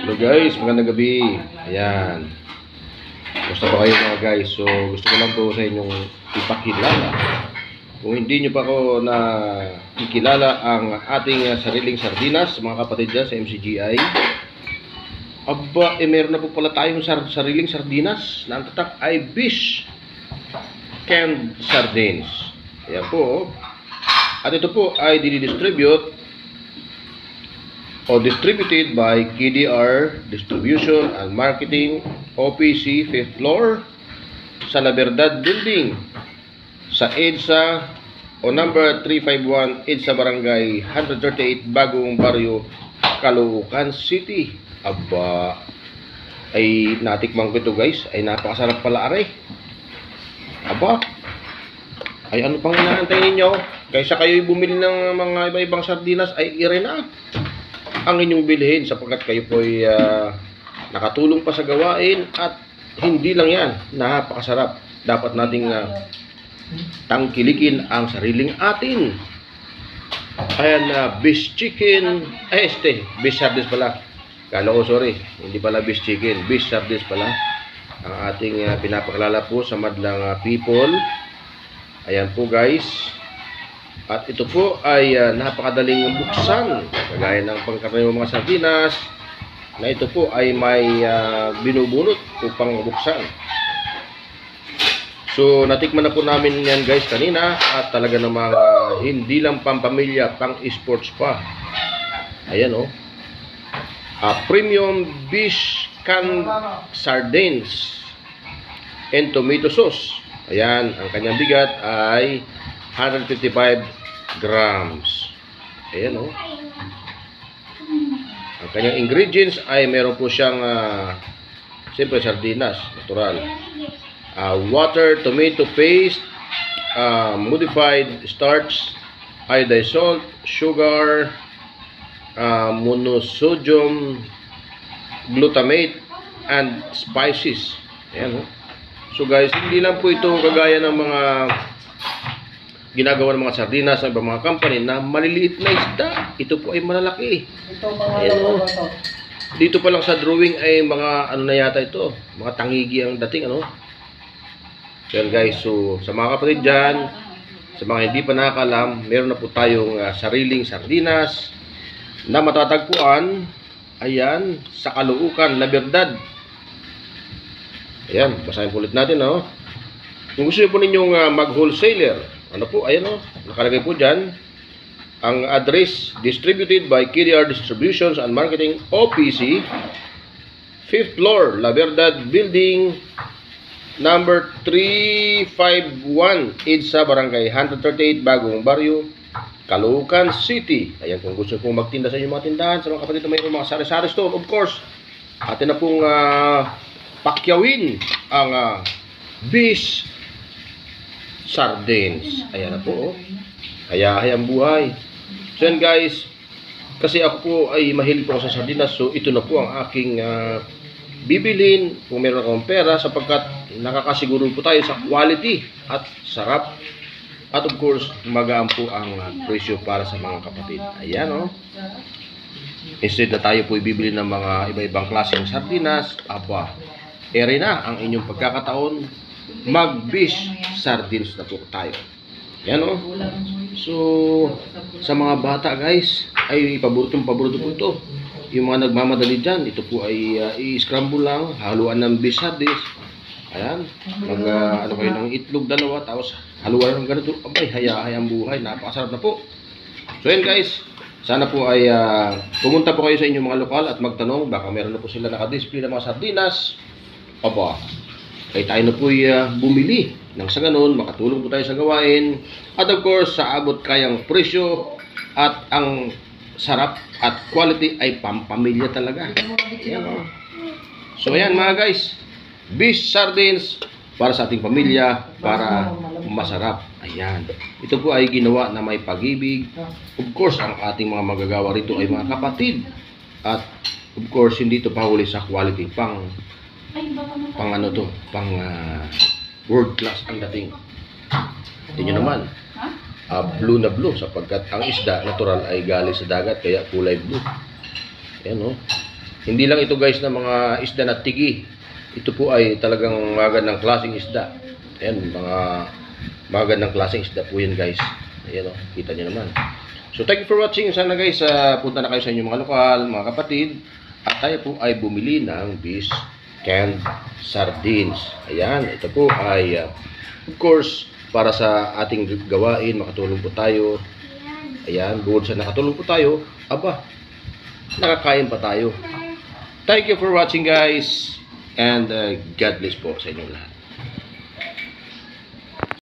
Hello guys, magandang gabi. Ayan. Gusto ba kayo mga guys? So, gusto ko lang po sa inyong ipakilala. Kung hindi nyo pa ako na ikilala ang ating sariling sardinas, mga kapatid dyan sa MCGI. Aba, meron na po pala tayong sariling sardinas na ang tatak ay Bish Canned Sardines. Ayan po. At ito po ay dinidistribute o distributed by KDR Distribution and Marketing, OPC 5th floor sa La Verdad Building sa EDSA o number 351 EDSA Barangay 138 Bagong Barrio, Caloocan City. Aba, ay natikman ko ito guys, ay napakasarap pala aray. Aba, ay ano pang inaantay ninyo? Kaysa kayo'y bumili ng mga iba-ibang sardinas, ay ire na ang inyong bilhin sapagkat kayo po'y nakatulong pa sa gawain at hindi lang yan, napakasarap. Dapat nating tangkilikin ang sariling atin. Ayan, Bish Chicken, Bish Sardines pala. Kala ko, sorry, hindi pala Bish Chicken, Bish Sardines pala. Ang ating pinapakilala po sa madlang people. Ayan po guys. At ito po ay napakadaling buksan. Kagaya ng pangkaraniwang mga sardinas na ito po ay may binubunot upang buksan. So natikman na po namin yan guys kanina at talaga namang hindi lang pampamilya, pang esports pa. Ayan o. Premium Bish Canned Sardines and tomato sauce. Ayan, ang kanyang bigat ay 155 grams. Ayan o. Ang kanyang ingredients ay meron po siyang siyempre sardinas, natural. Water, tomato paste, modified starch, iodized salt, sugar, monosodium glutamate, and spices. Ayan o. So guys, hindi lang po ito kagaya ng mga ginagawa ng mga sardinas ng mga company na maliliit na isda. Ito po ay malalaki. Ayan o. Dito pa lang sa drawing ay mga ano na yata ito, mga tangigi ang dating ano. So guys, so sa mga kapatid dyan, sa mga hindi pa nakakalam, meron na po tayong sariling sardinas na matatagpuan, ayan, sa Caloocan, La Verdad. Ayan, basahin po ulit natin no. Kung gusto po ninyong mag-wholesaler, ano po, ayan o, nakalagay po dyan ang address, distributed by KDR Distributions and Marketing, OPC 5th floor, La Verdad Building, number 351 EDSA Barangay 138 Bagong Barrio, Caloocan City. Ayan, kung gusto pong magtinda sa inyong mga tindahan, sa mga kapatid na mayroong mga sari-sari store, of course, atin na pong pakyawin ang Bish Sardines. Ayan na po. Hayahay ang buhay. So yan guys, kasi ako po ay mahilig po sa sardinas. So ito na po ang aking bibilhin kung meron akong pera sapagkat nakakasiguro po tayo sa quality at sarap. At of course, magaan po ang presyo para sa mga kapatid. Ayan o. Instead na tayo po ibibili ng mga iba-ibang klaseng sardinas, aba, ere na ang inyong pagkakataon, mag-Bish Sardines na po tayo. Yan o. So, sa mga bata guys, ay paborito po ito. Yung mga nagmamadali dyan, ito po ay i-scramble lang, haluan ng Bish Sardines. Ayan, ano kayo ng itlog dalawa, tapos haluan ng ganito. Abay, hayahay ang buhay, napakasarap na po. So yan guys, sana po ay pumunta po kayo sa inyong mga lokal at magtanong, baka meron na po sila naka-display ng mga sardinas. Aba, ay tayo na po bumili nang sa ganun, makatulong po tayo sa gawain. At of course, sa abot kayang presyo at ang sarap at quality ay pampamilya talaga. Ayan, o. So ayan mga guys, Bish Sardines para sa ating pamilya, para masarap. Ayan. Ito po ay ginawa na may pag-ibig. Of course, ang ating mga magagawa rito ay mga kapatid. At of course, hindi ito pahuli sa quality, pang ano to, pang world class ang dating. Tingnan naman, blue na blue sapagkat ang isda natural ay galing sa dagat kaya kulay blue. Ayan o. Hindi lang ito guys na mga isda na tigi. Ito po ay talagang magandang klaseng isda. Ayan, mga magandang klaseng isda po yan guys. Ayan o, kita nyo naman. So thank you for watching. Sana guys, punta na kayo sa inyong mga lokal, mga kapatid. At tayo po ay bumili ng fish canned sardines. Ayan, ito po ay of course para sa ating gawain, makatulong po tayo. Ayan, bukod sa nakatulong po tayo, aba, nakakain pa tayo. Thank you for watching guys. And God bless po sa inyong lahat.